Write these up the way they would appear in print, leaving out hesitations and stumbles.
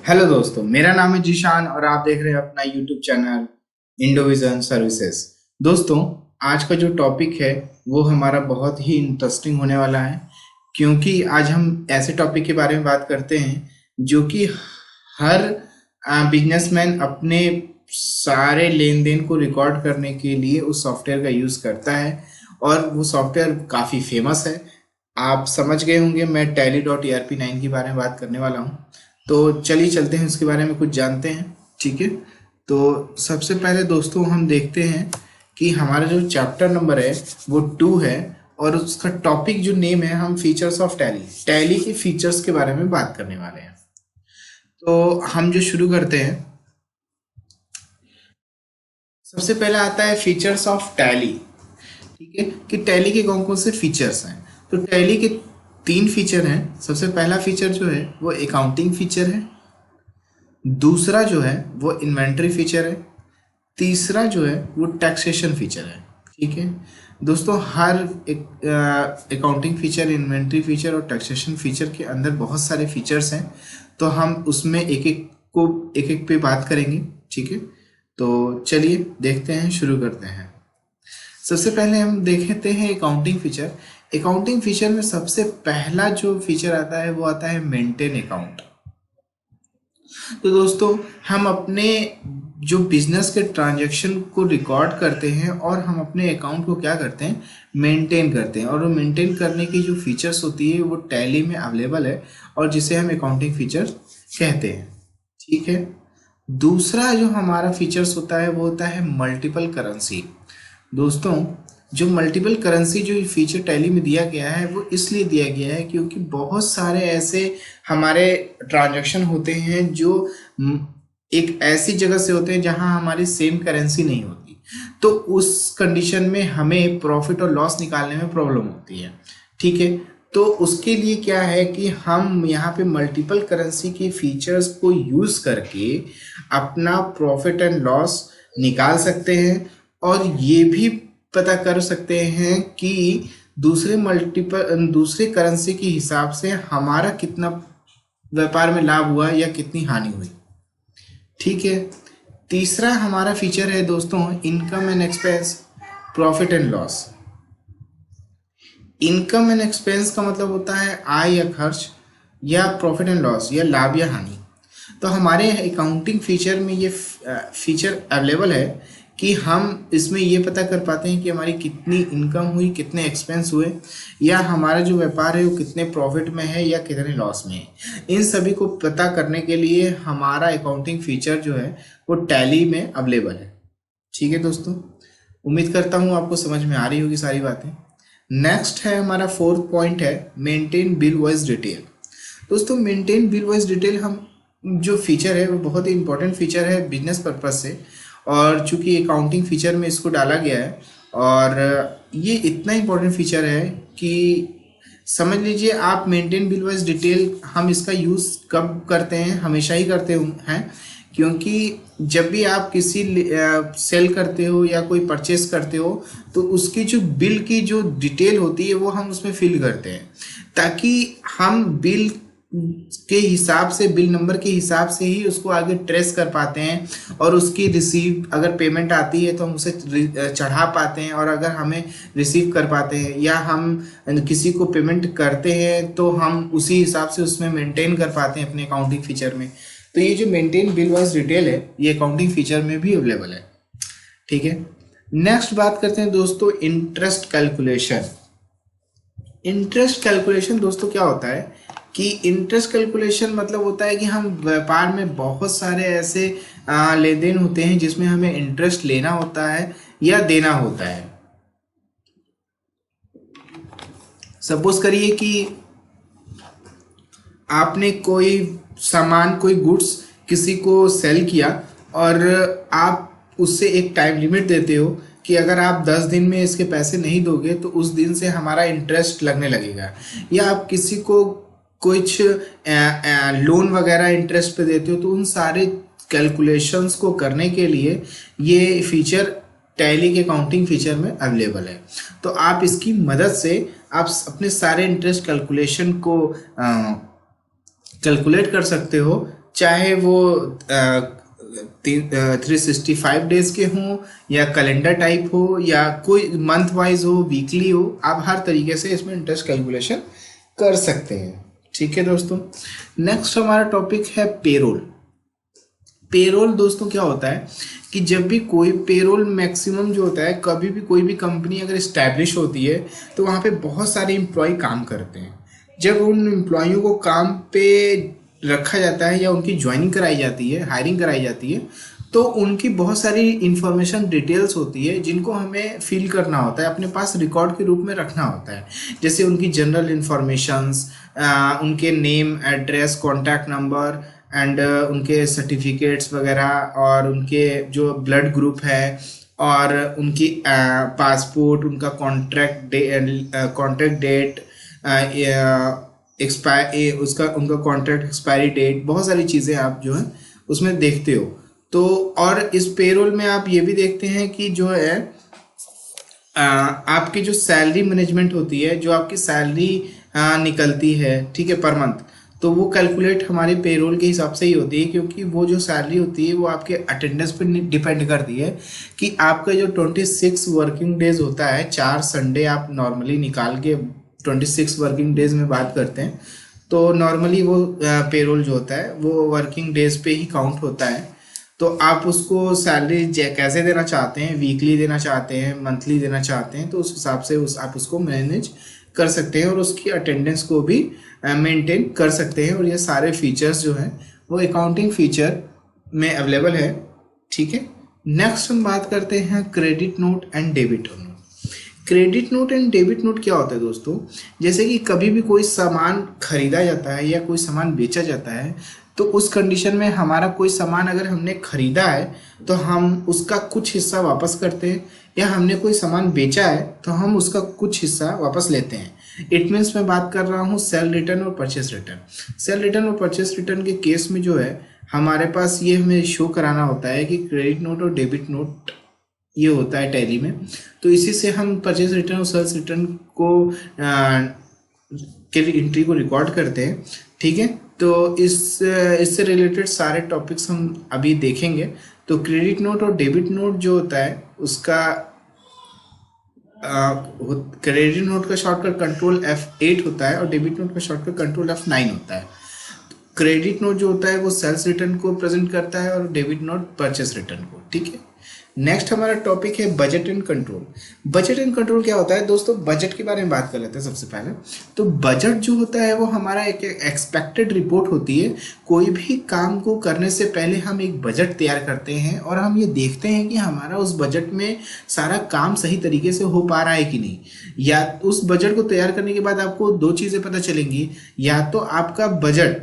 Hello दोस्तों, मेरा नाम है जीशान और आप देख रहे हैं अपना यूट्यूब चैनल इंडोविजन सर्विसेज। दोस्तों, आज का जो टॉपिक है वो हमारा बहुत ही इंटरेस्टिंग होने वाला है, क्योंकि आज हम ऐसे टॉपिक के बारे में बात करते हैं जो कि हर बिजनेसमैन अपने सारे लेन देन को रिकॉर्ड करने के लिए उस सॉफ्टवेयर का यूज़ करता है और वो सॉफ्टवेयर काफ़ी फेमस है। आप समझ गए होंगे मैं tally.erp9 के बारे में बात करने वाला हूँ। तो चलिए चलते हैं, उसके बारे में कुछ जानते हैं। ठीक है, तो सबसे पहले दोस्तों हम देखते हैं कि हमारा जो चैप्टर नंबर है वो 2 है और उसका टॉपिक जो नेम है, हम फीचर्स ऑफ टैली के फीचर्स के बारे में बात करने वाले हैं। तो हम जो शुरू करते हैं, सबसे पहले आता है फीचर्स ऑफ टैली। ठीक है, कि टैली के कौन कौन से फीचर्स हैं। तो टैली के 3 फीचर हैं। सबसे पहला फीचर जो है वो अकाउंटिंग फीचर है, दूसरा जो है वो इन्वेंट्री फीचर है, तीसरा जो है वो टैक्सेशन फीचर है। ठीक है दोस्तों, हर अकाउंटिंग फीचर, इन्वेंट्री फीचर और टैक्सेशन फीचर के अंदर बहुत सारे फीचर्स हैं, तो हम उसमें एक एक पे बात करेंगे। ठीक है, तो चलिए देखते हैं, शुरू करते हैं। सबसे पहले हम देखते हैं अकाउंटिंग फीचर। अकाउंटिंग फीचर में सबसे पहला जो फीचर आता है वो आता है मेंटेन अकाउंट। तो दोस्तों, हम अपने जो बिजनेस के ट्रांजैक्शन को रिकॉर्ड करते हैं और हम अपने अकाउंट को क्या करते हैं, मेंटेन करते हैं, और वो मेंटेन करने की जो फीचर्स होती है वो टैली में अवेलेबल है और जिसे हम अकाउंटिंग फीचर कहते हैं। ठीक है, दूसरा जो हमारा फीचर्स होता है वो होता है मल्टीपल करेंसी। दोस्तों, जो मल्टीपल करेंसी जो फीचर टैली में दिया गया है वो इसलिए दिया गया है क्योंकि बहुत सारे ऐसे हमारे ट्रांजैक्शन होते हैं जो एक ऐसी जगह से होते हैं जहां हमारी सेम करेंसी नहीं होती, तो उस कंडीशन में हमें प्रॉफिट और लॉस निकालने में प्रॉब्लम होती है। ठीक है, तो उसके लिए क्या है कि हम यहाँ पे मल्टीपल करेंसी के फीचर्स को यूज करके अपना प्रॉफिट एंड लॉस निकाल सकते हैं और ये भी पता कर सकते हैं कि दूसरे करेंसी के हिसाब से हमारा कितना व्यापार में लाभ हुआ या कितनी हानि हुई। ठीक है, तीसरा हमारा फीचर है दोस्तों income and expense, profit and loss. Income and expense का मतलब होता है आय या खर्च, या प्रॉफिट एंड लॉस या लाभ या हानि। तो हमारे अकाउंटिंग फीचर में ये फीचर अवेलेबल है कि हम इसमें ये पता कर पाते हैं कि हमारी कितनी इनकम हुई, कितने एक्सपेंस हुए, या हमारा जो व्यापार है वो कितने प्रॉफिट में है या कितने लॉस में है। इन सभी को पता करने के लिए हमारा अकाउंटिंग फीचर जो है वो टैली में अवेलेबल है। ठीक है दोस्तों, उम्मीद करता हूँ आपको समझ में आ रही होगी सारी बातें। नेक्स्ट है हमारा 4th पॉइंट है मेंटेन बिल वाइज डिटेल। दोस्तों, मेंटेन बिल वाइज डिटेल हम जो फीचर है वो बहुत ही इंपॉर्टेंट फीचर है बिजनेस पर्पज से, और चूंकि अकाउंटिंग फीचर में इसको डाला गया है और ये इतना इम्पोर्टेंट फीचर है कि समझ लीजिए आप मेंटेन बिल वाइज डिटेल, हम इसका यूज़ कब करते हैं, हमेशा ही करते हैं, क्योंकि जब भी आप किसी सेल करते हो या कोई परचेस करते हो तो उसकी जो बिल की जो डिटेल होती है वो हम उसमें फिल करते हैं, ताकि हम बिल के हिसाब से, बिल नंबर के हिसाब से ही उसको आगे ट्रेस कर पाते हैं और उसकी रिसीव, अगर पेमेंट आती है तो हम उसे चढ़ा पाते हैं, और अगर हमें रिसीव कर पाते हैं या हम किसी को पेमेंट करते हैं तो हम उसी हिसाब से उसमें मेंटेन कर पाते हैं अपने अकाउंटिंग फीचर में। तो ये जो मेंटेन बिल वाइज डिटेल है ये अकाउंटिंग फीचर में भी अवेलेबल है। ठीक है, नेक्स्ट बात करते हैं दोस्तों इंटरेस्ट कैलकुलेशन। इंटरेस्ट कैलकुलेशन दोस्तों क्या होता है कि इंटरेस्ट कैलकुलेशन मतलब होता है कि हम व्यापार में बहुत सारे ऐसे लेन देन होते हैं जिसमें हमें इंटरेस्ट लेना होता है या देना होता है। सपोज करिए कि आपने कोई सामान, कोई गुड्स किसी को सेल किया और आप उससे एक टाइम लिमिट देते हो कि अगर आप 10 दिन में इसके पैसे नहीं दोगे तो उस दिन से हमारा इंटरेस्ट लगने लगेगा, या आप किसी को कुछ लोन वगैरह इंटरेस्ट पे देते हो, तो उन सारे कैलकुलेशंस को करने के लिए ये फीचर टैली के अकाउंटिंग फीचर में अवेलेबल है। तो आप इसकी मदद से आप अपने सारे इंटरेस्ट कैलकुलेशन को कैलकुलेट कर सकते हो चाहे वो 365 डेज के हों या कैलेंडर टाइप हो या कोई मंथ वाइज हो, वीकली हो, आप हर तरीके से इसमें इंटरेस्ट कैलकुलेशन कर सकते हैं। ठीक है दोस्तों, नेक्स्ट हमारा टॉपिक है पेरोल। पेरोल दोस्तों क्या होता है कि जब भी कोई पेरोल मैक्सिमम जो होता है, कभी भी कोई भी कंपनी अगर इस्टेब्लिश होती है तो वहाँ पे बहुत सारे एम्प्लॉय काम करते हैं। जब उन एम्प्लॉयों को काम पे रखा जाता है या उनकी ज्वाइनिंग कराई जाती है, हायरिंग कराई जाती है, तो उनकी बहुत सारी इंफॉर्मेशन डिटेल्स होती है जिनको हमें फिल करना होता है, अपने पास रिकॉर्ड के रूप में रखना होता है। जैसे उनकी जनरल इंफॉर्मेशंस, उनके name, address, contact number and उनके सर्टिफिकेट्स वगैरह, और उनके जो ब्लड ग्रुप है, और उनकी पासपोर्ट, उनका कॉन्ट्रैक्ट डेट, उसका उनका कॉन्ट्रैक्ट एक्सपायरी डेट, बहुत सारी चीज़ें आप जो है उसमें देखते हो। तो और इस पेरोल में आप ये भी देखते हैं कि जो है आपकी जो सैलरी मैनेजमेंट होती है, जो आपकी सैलरी निकलती है, ठीक है, पर मंथ, तो वो कैलकुलेट हमारी पेरोल के हिसाब से ही होती है, क्योंकि वो जो सैलरी होती है वो आपके अटेंडेंस पर डिपेंड करती है कि आपका जो 26 वर्किंग डेज होता है, 4 संडे आप नॉर्मली निकाल के 26 वर्किंग डेज में बात करते हैं, तो नॉर्मली वो पेरोल जो होता है वो वर्किंग डेज पे ही काउंट होता है। तो आप उसको सैलरी कैसे देना चाहते हैं, वीकली देना चाहते हैं, मंथली देना चाहते हैं, तो उस हिसाब से आप उसको मैनेज कर सकते हैं और उसकी अटेंडेंस को भी मेंटेन कर सकते हैं। और ये सारे फीचर्स जो हैं वो अकाउंटिंग फीचर में अवेलेबल है। ठीक है, नेक्स्ट हम बात करते हैं credit note and debit note. Credit note and debit note क्या होता है दोस्तों? जैसे कि कभी भी कोई सामान खरीदा जाता है या कोई सामान बेचा जाता है, तो उस कंडीशन में हमारा कोई सामान अगर हमने खरीदा है तो हम उसका कुछ हिस्सा वापस करते हैं, या हमने कोई सामान बेचा है तो हम उसका कुछ हिस्सा वापस लेते हैं। इट मीन्स मैं बात कर रहा हूँ सेल रिटर्न और परचेस रिटर्न। सेल रिटर्न और परचेस रिटर्न के केस में जो है हमारे पास ये हमें शो कराना होता है कि क्रेडिट नोट और डेबिट नोट ये होता है टैली में। तो इसी से हम परचेस रिटर्न और सेल्स रिटर्न को के एंट्री को रिकॉर्ड करते हैं। ठीक है, तो इससे रिलेटेड सारे टॉपिक्स हम अभी देखेंगे। तो क्रेडिट नोट और डेबिट नोट जो होता है उसका क्रेडिट नोट का शॉर्टकट कंट्रोल F8 होता है और डेबिट नोट का शॉर्टकट कंट्रोल F9 होता है। क्रेडिट नोट जो होता है वो सेल्स रिटर्न को प्रेजेंट करता है और डेबिट नोट परचेस रिटर्न को। ठीक है, नेक्स्ट हमारा टॉपिक है budget and control. Budget and control क्या होता है दोस्तों? बजट के बारे में बात कर लेते हैं सबसे पहले। तो बजट जो होता है वो हमारा एक एक्सपेक्टेड रिपोर्ट होती है। कोई भी काम को करने से पहले हम एक बजट तैयार करते हैं और हम ये देखते हैं कि हमारा उस बजट में सारा काम सही तरीके से हो पा रहा है कि नहीं। या उस बजट को तैयार करने के बाद आपको दो चीज़ें पता चलेंगी, या तो आपका बजट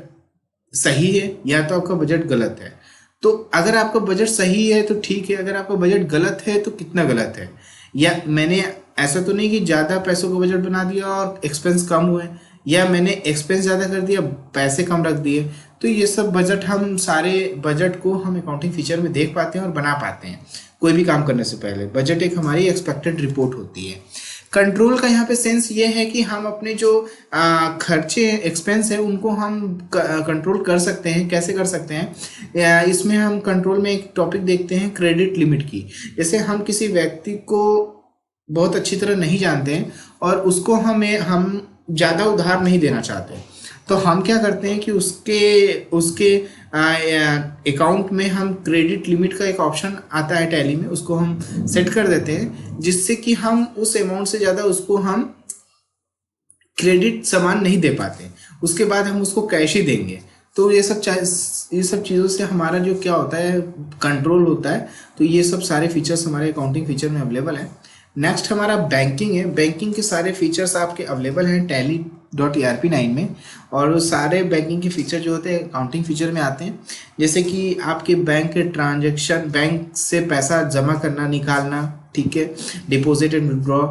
सही है या तो आपका बजट गलत है। तो अगर आपका बजट सही है तो ठीक है, अगर आपका बजट गलत है तो कितना गलत है। या मैंने ऐसा तो नहीं कि ज़्यादा पैसों का बजट बना दिया और एक्सपेंस कम हुए, या मैंने एक्सपेंस ज़्यादा कर दिया पैसे कम रख दिए। तो ये सब बजट, हम सारे बजट को हम अकाउंटिंग फीचर में देख पाते हैं और बना पाते हैं कोई भी काम करने से पहले। बजट एक हमारी एक्सपेक्टेड रिपोर्ट होती है। कंट्रोल का यहाँ पे सेंस ये है कि हम अपने जो खर्चे एक्सपेंस है उनको हम कंट्रोल कर सकते हैं। कैसे कर सकते हैं? इसमें हम कंट्रोल में एक टॉपिक देखते हैं क्रेडिट लिमिट की। जैसे हम किसी व्यक्ति को बहुत अच्छी तरह नहीं जानते हैं और उसको हम ज़्यादा उधार नहीं देना चाहते, तो हम क्या करते हैं कि उसके अकाउंट में हम क्रेडिट लिमिट का एक ऑप्शन आता है टैली में, उसको हम सेट कर देते हैं, जिससे कि हम उस अमाउंट से ज़्यादा उसको हम क्रेडिट सामान नहीं दे पाते। उसके बाद हम उसको कैश ही देंगे। तो ये सब चीज़ों से हमारा जो क्या होता है, कंट्रोल होता है। तो ये सब सारे फीचर्स हमारे अकाउंटिंग फीचर में अवेलेबल है। नेक्स्ट हमारा बैंकिंग है। बैंकिंग के सारे फीचर्स आपके अवेलेबल हैं tally.erp9 में, और वो सारे बैंकिंग के फीचर जो होते हैं अकाउंटिंग फीचर में आते हैं। जैसे कि आपके बैंक के ट्रांजैक्शन, बैंक से पैसा जमा करना निकालना, ठीक है, डिपॉजिट एंड विड्रॉ,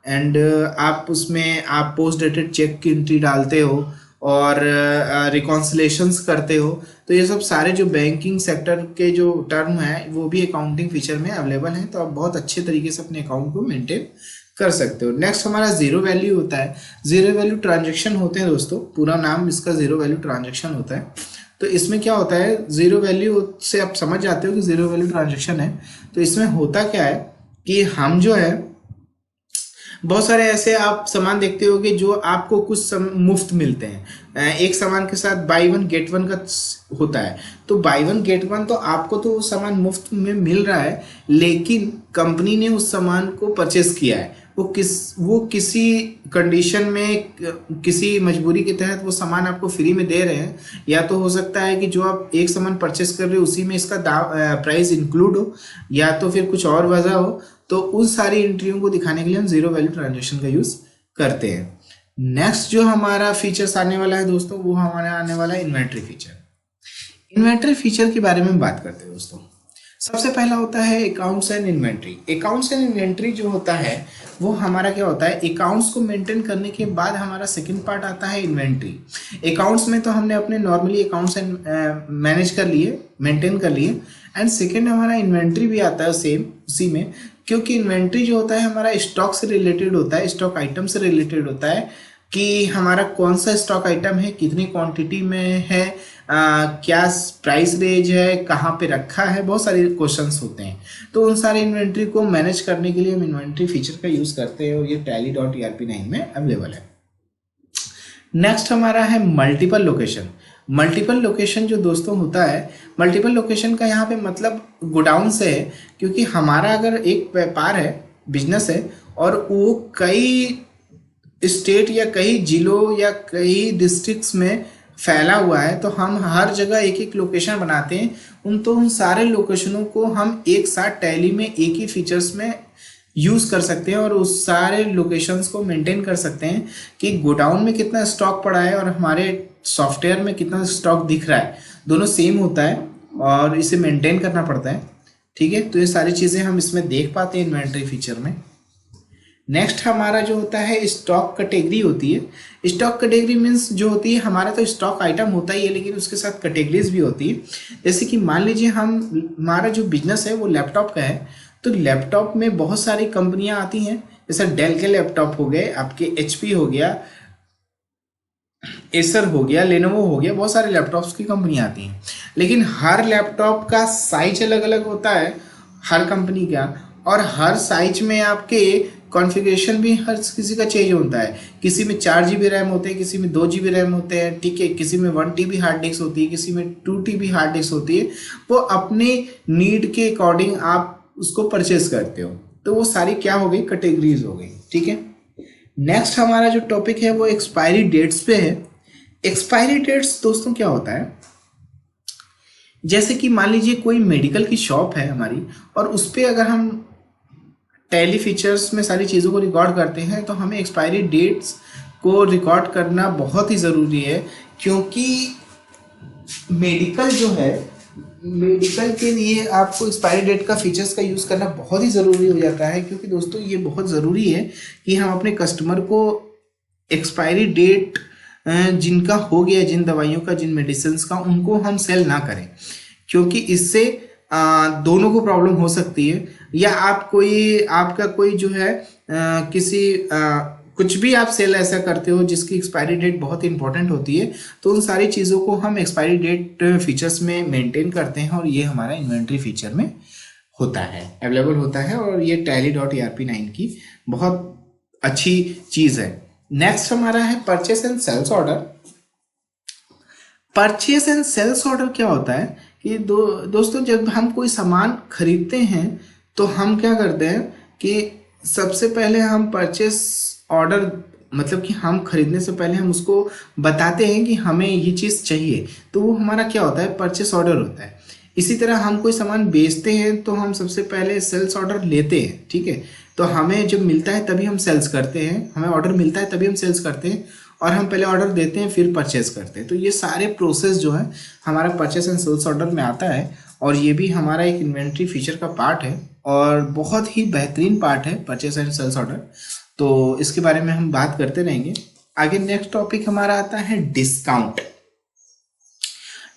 एंड आप उसमें आप पोस्ट डेटेड चेक की एंट्री डालते हो और रिकॉन्सिलेशंस करते हो। तो ये सब सारे जो बैंकिंग सेक्टर के जो टर्म है वो भी अकाउंटिंग फीचर में अवेलेबल हैं। तो आप बहुत अच्छे तरीके से अपने अकाउंट को मेंटेन कर सकते हो। नेक्स्ट हमारा जीरो वैल्यू होता है। जीरो वैल्यू ट्रांजैक्शन होते हैं दोस्तों, पूरा नाम इसका जीरो वैल्यू ट्रांजैक्शन होता है। तो इसमें क्या होता है, जीरो वैल्यू से आप समझ जाते हो कि जीरो वैल्यू ट्रांजेक्शन है। तो इसमें होता क्या है कि हम जो है बहुत सारे ऐसे आप सामान देखते होगे जो आपको कुछ मुफ्त मिलते हैं। एक सामान के साथ बाई वन गेट वन का होता है। तो बाई वन गेट वन तो आपको तो वो सामान मुफ्त में मिल रहा है, लेकिन कंपनी ने उस सामान को परचेस किया है। वो किसी कंडीशन में, किसी मजबूरी के तहत वो सामान आपको फ्री में दे रहे हैं। या तो हो सकता है कि जो आप एक सामान परचेस कर रहे हो उसी में इसका प्राइस इंक्लूड हो, या तो फिर कुछ और वजह हो। तो उन सारी एंट्रियों को दिखाने के लिए हम जीरो वैल्यू ट्रांजेक्शन का यूज करते हैं। नेक्स्ट जो हमारा फीचर्स आने वाला है दोस्तों, वो हमारा आने वाला है इन्वेंट्री फीचर। इन्वेंट्री फीचर के बारे में बात करते हैं दोस्तों। सबसे पहला होता है accounts and inventory. Accounts and inventory जो होता है वो हमारा क्या होता है, अकाउंट्स को मेंटेन करने के बाद हमारा सेकंड पार्ट आता है इन्वेंट्री। अकाउंट्स में तो हमने अपने नॉर्मली अकाउंट्स एंड मैनेज कर लिए, मेंटेन कर लिए, एंड सेकंड हमारा इन्वेंट्री भी आता है सेम उसी में, क्योंकि इन्वेंट्री जो होता है हमारा स्टॉक से रिलेटेड होता है, स्टॉक आइटम से रिलेटेड होता है कि हमारा कौन सा स्टॉक आइटम है, कितनी क्वांटिटी में है, क्या प्राइस रेंज है, कहाँ पे रखा है, बहुत सारे क्वेश्चंस होते हैं। तो उन सारे इन्वेंट्री को मैनेज करने के लिए हम इन्वेंट्री फीचर का यूज करते हैं और ये tally.erp9 में अवेलेबल है। नेक्स्ट हमारा है मल्टीपल लोकेशन। मल्टीपल लोकेशन जो दोस्तों होता है, मल्टीपल लोकेशन का यहाँ पे मतलब गोडाउन से है, क्योंकि हमारा अगर एक व्यापार है, बिजनेस है, और वो कई स्टेट या कई जिलों या कई डिस्ट्रिक्ट्स में फैला हुआ है, तो हम हर जगह एक एक लोकेशन बनाते हैं। उन सारे लोकेशनों को हम एक साथ टैली में एक ही फीचर्स में यूज कर सकते हैं और उस सारे लोकेशंस को मेंटेन कर सकते हैं कि गोडाउन में कितना स्टॉक पड़ा है और हमारे सॉफ्टवेयर में कितना स्टॉक दिख रहा है, दोनों सेम होता है और इसे मेंटेन करना पड़ता है। ठीक है, तो ये सारी चीज़ें हम इसमें देख पाते हैं इन्वेंट्री फीचर में। नेक्स्ट हमारा जो होता है स्टॉक कैटेगरी होती है। स्टॉक कैटेगरी मीन्स जो होती है, हमारा तो स्टॉक आइटम होता ही है, लेकिन उसके साथ कैटेगरीज भी होती है। जैसे कि मान लीजिए हमारा जो बिजनेस है वो लैपटॉप का है, तो लैपटॉप में बहुत सारी कंपनियां आती हैं, जैसे डेल के लैपटॉप हो गए, आपके HP हो गया, एसर हो गया, लेनोवो हो गया, बहुत सारे लैपटॉप्स की कंपनियां आती हैं। लेकिन हर लैपटॉप का साइज अलग अलग होता है हर कंपनी का, और हर साइज में आपके कॉन्फ़िगरेशन भी हर किसी का चेंज होता है। किसी में 4 GB रैम होते हैं, किसी में 2 GB रैम होते हैं, ठीक है, किसी में 1 TB हार्ड डिस्क होती है, किसी में 2 TB हार्ड डिस्क होती है। वो अपने नीड के अकॉर्डिंग आप उसको परचेज करते हो। तो वो सारी क्या हो गई, कैटेगरीज हो गई। ठीक है, नेक्स्ट हमारा जो टॉपिक है वो एक्सपायरी डेट्स पे है। एक्सपायरी डेट्स दोस्तों क्या होता है, जैसे कि मान लीजिए कोई मेडिकल की शॉप है हमारी, और उस पर अगर हम टैली फीचर्स में सारी चीज़ों को रिकॉर्ड करते हैं, तो हमें एक्सपायरी डेट्स को रिकॉर्ड करना बहुत ही ज़रूरी है, क्योंकि मेडिकल जो है, मेडिकल के लिए आपको एक्सपायरी डेट का फीचर्स का यूज़ करना बहुत ही ज़रूरी हो जाता है। क्योंकि दोस्तों ये बहुत ज़रूरी है कि हम अपने कस्टमर को एक्सपायरी डेट जिनका हो गया, जिन दवाइयों का, जिन मेडिसिन का, उनको हम सेल ना करें, क्योंकि इससे दोनों को प्रॉब्लम हो सकती है। या आपका कोई जो है कुछ भी आप सेल ऐसा करते हो जिसकी एक्सपायरी डेट बहुत इंपॉर्टेंट होती है, तो उन सारी चीज़ों को हम एक्सपायरी डेट फीचर्स में मेंटेन करते हैं, और ये हमारा इन्वेंट्री फीचर में होता है, अवेलेबल होता है, और ये tally.erp9 की बहुत अच्छी चीज़ है। नेक्स्ट हमारा है purchase and sales order. Purchase and sales order क्या होता है कि दोस्तों जब हम कोई सामान खरीदते हैं तो हम क्या करते हैं कि सबसे पहले हम परचेस ऑर्डर, मतलब कि हम खरीदने से पहले हम उसको बताते हैं कि हमें ये चीज़ चाहिए, तो वो हमारा क्या होता है, परचेस ऑर्डर होता है। इसी तरह हम कोई सामान बेचते हैं तो हम सबसे पहले सेल्स ऑर्डर लेते हैं। ठीक है, तो हमें जब मिलता है तभी हम सेल्स करते हैं, हमें ऑर्डर मिलता है तभी हम सेल्स करते हैं, और हम पहले ऑर्डर देते हैं फिर परचेस करते हैं। तो ये सारे प्रोसेस जो है हमारा परचेस एंड सेल्स ऑर्डर में आता है, और ये भी हमारा एक इन्वेंट्री फीचर का पार्ट है, और बहुत ही बेहतरीन पार्ट है परचेस एंड सेल्स ऑर्डर। तो इसके बारे में हम बात करते रहेंगे आगे। नेक्स्ट टॉपिक हमारा आता है डिस्काउंट।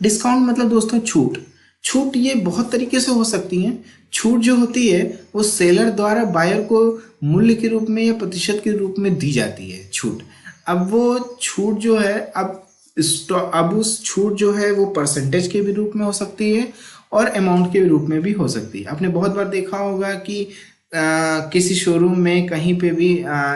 डिस्काउंट मतलब दोस्तों छूट। छूट ये बहुत तरीके से हो सकती है। छूट जो होती है वो सेलर द्वारा बायर को मूल्य के रूप में या प्रतिशत के रूप में दी जाती है छूट। अब वो छूट जो है, अब स्टॉक, अब उस छूट जो है वो परसेंटेज के भी रूप में हो सकती है और अमाउंट के रूप में भी हो सकती है। आपने बहुत बार देखा होगा कि किसी शोरूम में कहीं पे भी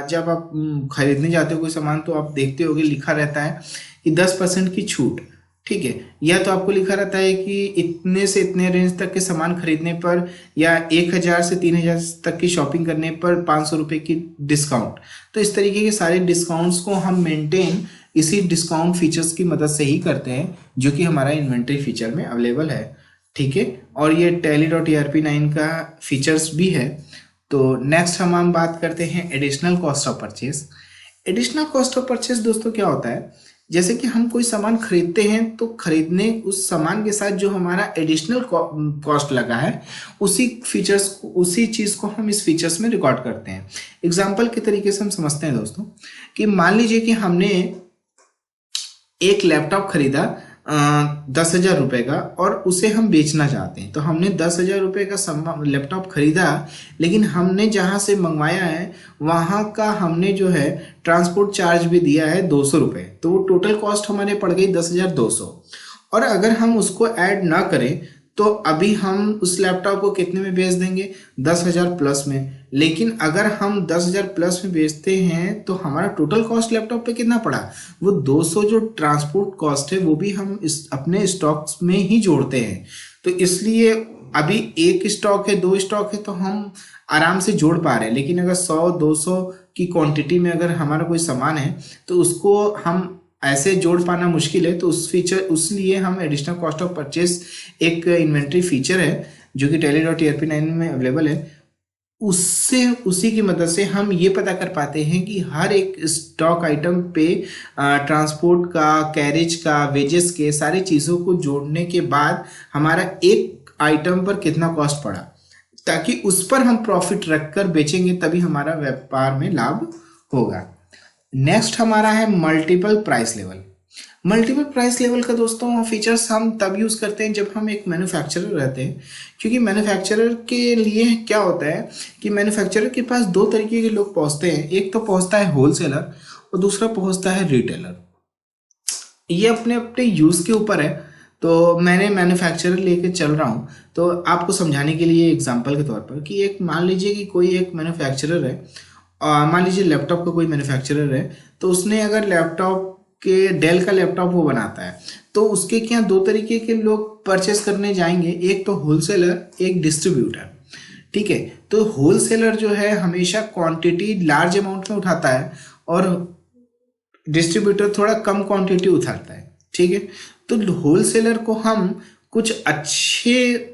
जब आप खरीदने जाते हो कोई सामान तो आप देखते होगे लिखा रहता है कि 10% की छूट, ठीक है, या तो आपको लिखा रहता है कि इतने से इतने रेंज तक के सामान खरीदने पर या 1000 से 3000 तक की शॉपिंग करने पर 500 रुपये की डिस्काउंट। तो इस तरीके के सारे डिस्काउंट्स को हम मेंटेन इसी डिस्काउंट फीचर्स की मदद से ही करते हैं जो कि हमारा इन्वेंट्री फीचर में अवेलेबल है, ठीक है। और ये tally.erp9 का फीचर्स भी है। तो नेक्स्ट हम बात करते हैं additional cost of purchase. Additional cost of purchase दोस्तों क्या होता है, जैसे कि हम कोई सामान खरीदते हैं तो खरीदने उस सामान के साथ जो हमारा एडिशनल कॉस्ट लगा है उसी फीचर्स को, उसी चीज़ को हम इस फीचर्स में रिकॉर्ड करते हैं। एग्जाम्पल के तरीके से हम समझते हैं दोस्तों कि मान लीजिए कि हमने एक लैपटॉप खरीदा 10,000 रुपये का और उसे हम बेचना चाहते हैं। तो हमने 10,000 रुपये का लैपटॉप खरीदा, लेकिन हमने जहाँ से मंगवाया है वहाँ का हमने जो है ट्रांसपोर्ट चार्ज भी दिया है 200 रुपये। तो वो टोटल कॉस्ट हमारे पड़ गई 10,200। और अगर हम उसको ऐड ना करें तो अभी हम उस लैपटॉप को कितने में बेच देंगे, 10,000 प्लस में। लेकिन अगर हम 10,000 प्लस में बेचते हैं तो हमारा टोटल कॉस्ट लैपटॉप पे कितना पड़ा, वो 200 जो ट्रांसपोर्ट कॉस्ट है वो भी हम इस अपने स्टॉक्स में ही जोड़ते हैं। तो इसलिए अभी एक स्टॉक है, 2 स्टॉक है तो हम आराम से जोड़ पा रहे हैं। लेकिन अगर 100-200 की क्वांटिटी में अगर हमारा कोई सामान है तो उसको हम ऐसे जोड़ पाना मुश्किल है। तो उसलिए हम एडिशनल कॉस्ट ऑफ परचेज एक इन्वेंट्री फीचर है जो कि tally.erp9 में अवेलेबल है, उससे उसी की मदद से हम ये पता कर पाते हैं कि हर एक स्टॉक आइटम पे ट्रांसपोर्ट का, कैरेज का, वेजेस के सारी चीज़ों को जोड़ने के बाद हमारा एक आइटम पर कितना कॉस्ट पड़ा, ताकि उस पर हम प्रॉफिट रखकर बेचेंगे तभी हमारा व्यापार में लाभ होगा। नेक्स्ट हमारा है multiple price level. Multiple price level का दोस्तों फीचर्स हम तब यूज़ करते हैं जब हम एक मैन्युफैक्चरर रहते हैं, क्योंकि मैन्युफैक्चरर के लिए क्या होता है कि मैन्युफैक्चरर के पास 2 तरीके के लोग पहुंचते हैं। एक तो पहुंचता है होलसेलर और दूसरा पहुंचता है रिटेलर। ये अपने अपने यूज़ के ऊपर है। तो मैंने मैन्युफैक्चरर लेके चल रहा हूँ, तो आपको समझाने के लिए एग्जाम्पल के तौर पर कि एक मान लीजिए कि कोई एक मैन्युफैक्चरर है, मान लीजिए लैपटॉप का कोई मैन्युफैक्चरर है, तो उसने अगर लैपटॉप के डेल का लैपटॉप वो बनाता है तो उसके क्या 2 तरीके के लोग परचेस करने जाएंगे, एक तो होलसेलर, एक डिस्ट्रीब्यूटर, ठीक है। तो होलसेलर जो है हमेशा क्वांटिटी लार्ज अमाउंट में उठाता है और डिस्ट्रीब्यूटर थोड़ा कम क्वांटिटी उठाता है, ठीक है। तो होलसेलर को हम कुछ अच्छे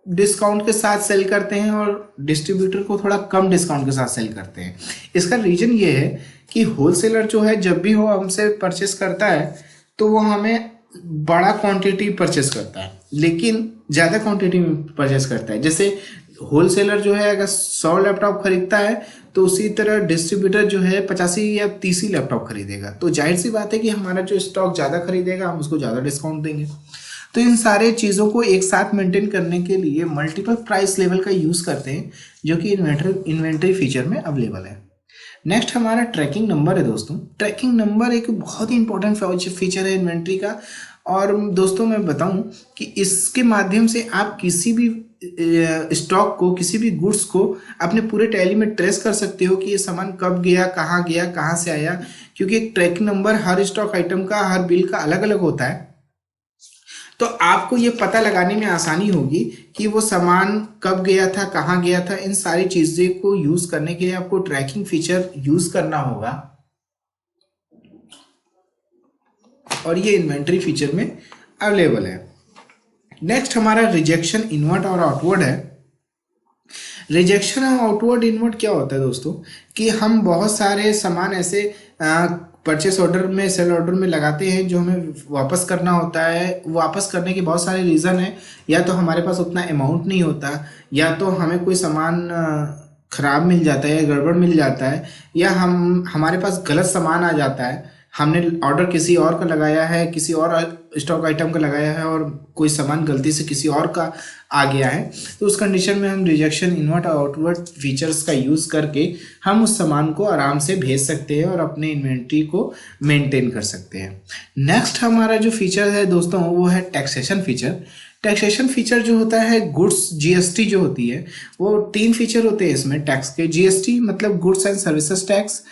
डिस्काउंट के साथ सेल करते हैं और डिस्ट्रीब्यूटर को थोड़ा कम डिस्काउंट के साथ सेल करते हैं। इसका रीजन ये है कि होलसेलर जो है जब भी वो हमसे परचेस करता है तो वो हमें बड़ा क्वांटिटी परचेस करता है, लेकिन ज़्यादा क्वांटिटी में परचेस करता है। जैसे होलसेलर जो है अगर 100 लैपटॉप खरीदता है तो उसी तरह डिस्ट्रीब्यूटर जो है 85 या 30 लैपटॉप खरीदेगा। तो जाहिर सी बात है कि हमारा जो स्टॉक ज़्यादा खरीदेगा हम उसको ज़्यादा डिस्काउंट देंगे। तो इन सारे चीज़ों को एक साथ मेंटेन करने के लिए मल्टीपल प्राइस लेवल का यूज़ करते हैं जो कि इन्वेंट्री फीचर में अवेलेबल है। नेक्स्ट हमारा ट्रैकिंग नंबर है दोस्तों। ट्रैकिंग नंबर एक बहुत ही इंपॉर्टेंट फीचर है इन्वेंट्री का। और दोस्तों मैं बताऊं कि इसके माध्यम से आप किसी भी स्टॉक को, किसी भी गुड्स को अपने पूरे टैली में ट्रेस कर सकते हो कि ये सामान कब गया, कहाँ से आया, क्योंकि एक ट्रैकिंग नंबर हर स्टॉक आइटम का, हर बिल का अलग अलग होता है। तो आपको ये पता लगाने में आसानी होगी कि वो सामान कब गया था, कहाँ गया था। इन सारी चीज़ें को यूज़ करने के लिए आपको ट्रैकिंग फीचर यूज़ करना होगा और ये इन्वेंट्री फीचर में अवेलेबल है। नेक्स्ट हमारा रिजेक्शन इनवर्ट और आउटवर्ड है। रिजेक्शन और आउटवर्ड इनवर्ट क्या होता है दोस्तों कि हम बहुत सारे सामान ऐसे परचेस ऑर्डर में, सेल ऑर्डर में लगाते हैं जो हमें वापस करना होता है। वापस करने के बहुत सारे रीज़न है, या तो हमारे पास उतना अमाउंट नहीं होता, या तो हमें कोई सामान ख़राब मिल जाता है या गड़बड़ मिल जाता है, या हमारे पास गलत सामान आ जाता है, हमने ऑर्डर किसी और का लगाया है, किसी और स्टॉक आइटम का लगाया है और कोई सामान गलती से किसी और का आ गया है, तो उस कंडीशन में हम रिजेक्शन इनवर्ट और आउटवर्ट फीचर्स का यूज़ करके हम उस सामान को आराम से भेज सकते हैं और अपने इन्वेंट्री को मेंटेन कर सकते हैं। नेक्स्ट हमारा जो फीचर है दोस्तों वो है टैक्सेशन फीचर। टैक्सेशन फीचर जो होता है गुड्स जीएसटी जो होती है, वो 3 फीचर होते हैं इसमें टैक्स के। जीएसटी मतलब goods and services tax,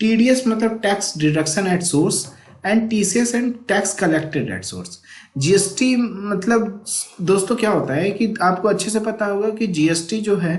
TDS मतलब tax deduction at source, and TCS and tax collected at source. GST मतलब दोस्तों क्या होता है कि आपको अच्छे से पता होगा कि जीएसटी जो है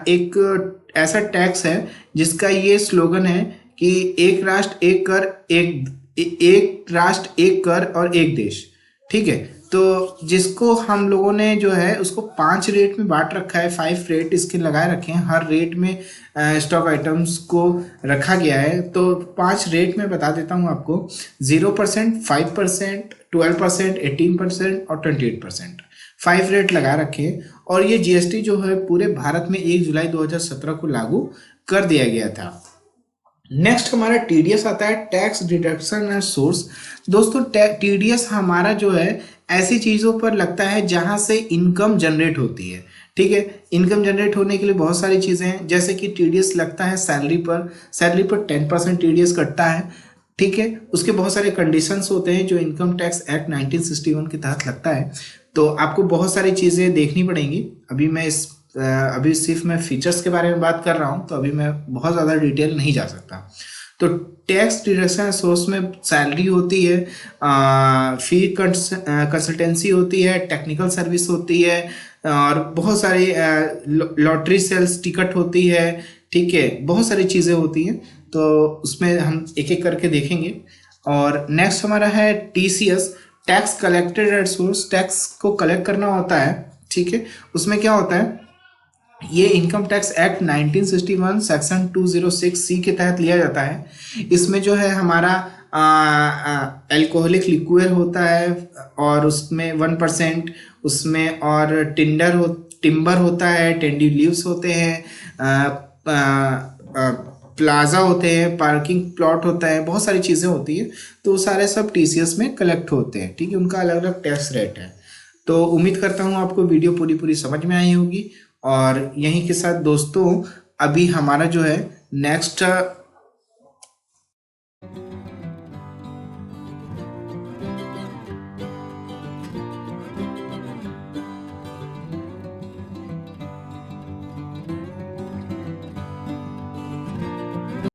एक ऐसा टैक्स है जिसका ये स्लोगन है कि एक राष्ट्र एक कर, एक राष्ट्र एक कर और एक देश। ठीक है, तो जिसको हम लोगों ने जो है उसको 5 रेट में बांट रखा है, 5 रेट इसके लगाए रखे हैं। हर रेट में स्टॉक आइटम्स को रखा गया है। तो 5 रेट में बता देता हूँ आपको, 0%, 5%, 12%, 18% और 28%। 5 रेट लगा रखे हैं और ये जीएसटी जो है पूरे भारत में 1 जुलाई 2017 को लागू कर दिया गया था। नेक्स्ट हमारा टीडीएस आता है, टैक्स डिडक्शन एट सोर्स। दोस्तों टीडीएस हमारा जो है ऐसी चीज़ों पर लगता है जहां से इनकम जनरेट होती है। ठीक है, इनकम जनरेट होने के लिए बहुत सारी चीज़ें हैं, जैसे कि टीडीएस लगता है सैलरी पर 10% टीडीएस कटता है। ठीक है, उसके बहुत सारे कंडीशंस होते हैं जो इनकम टैक्स एक्ट 1961 के तहत लगता है। तो आपको बहुत सारी चीज़ें देखनी पड़ेंगी। अभी सिर्फ मैं फीचर्स के बारे में बात कर रहा हूँ, तो अभी मैं बहुत ज़्यादा डिटेल नहीं जा सकता। तो टैक्स डिडक्शन सोर्स में सैलरी होती है, फी कंसल्टेंसी होती है, टेक्निकल सर्विस होती है और बहुत सारी लॉटरी सेल्स टिकट होती है। ठीक है, बहुत सारी चीज़ें होती हैं, तो उसमें हम एक एक करके देखेंगे। और नेक्स्ट हमारा है TCS, tax collected at source. Tax को कलेक्ट करना होता है। ठीक है, उसमें क्या होता है, ये income tax act 1961 section 206C के तहत लिया जाता है। इसमें जो है हमारा अल्कोहलिक लिक्विड होता है और उसमें 1%, उसमें और टिम्बर होता है, टेंडी लीव्स होते हैं, प्लाजा होते हैं, पार्किंग प्लॉट होता है, बहुत सारी चीज़ें होती हैं। तो सारे सब टीसीएस में कलेक्ट होते हैं। ठीक है, उनका अलग अलग टैक्स रेट है। तो उम्मीद करता हूँ आपको वीडियो पूरी समझ में आई होगी। और यहीं के साथ दोस्तों अभी हमारा जो है नेक्स्ट